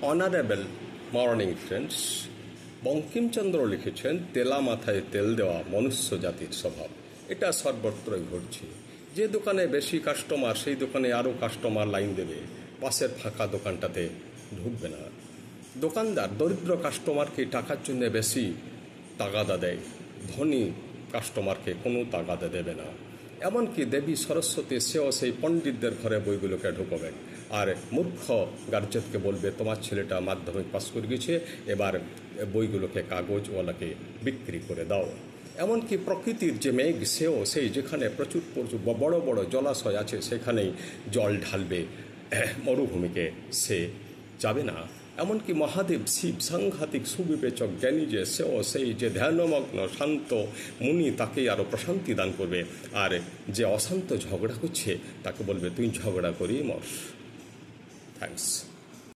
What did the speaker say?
Honourable morning friends, Bankimchandra লিখেছেন তেলা মাথায় তেল দেওয়া মনুষ্য জাতির স্বভাব। এটা সর্বত্রই ঘটছে। যে দোকানে বেশি কাস্টমার সেই দোকানে আরও কাস্টমার লাইন দেবে, পাশের ফাঁকা দোকানটাতে ঢুকবে না। দোকানদার দরিদ্র কাস্টমারকে টাকার জন্য বেশি তাগাদা দেয়, ধনী কাস্টমারকে কোনো তাগাদা দেবে না। এমনকি দেবী সরস্বতী সেও সেই পণ্ডিতদের ঘরে বইগুলোকে ঢুকবেন, আর মূর্খ গার্জেনকে বলবে তোমার ছেলেটা মাধ্যমিক পাস করে গেছে, এবার বইগুলোকে কাগজওয়ালাকে বিক্রি করে দাও। এমনকি প্রকৃতির যে মেঘ সেও সেই যেখানে প্রচুর বড় বড় জলাশয় আছে সেখানেই জল ঢালবে, মরুভূমিকে সে যাবে না। এমনকি মহাদেব শিব সাংঘাতিক সুবিবেচক জ্ঞানী যে সেও সেই যে ধ্যানমগ্ন শান্ত মুনি তাকেই আরও প্রশান্তি দান করবে, আর যে অশান্ত ঝগড়া করছে তাকে বলবে তুই ঝগড়া করেই মর। থ্যাংকস।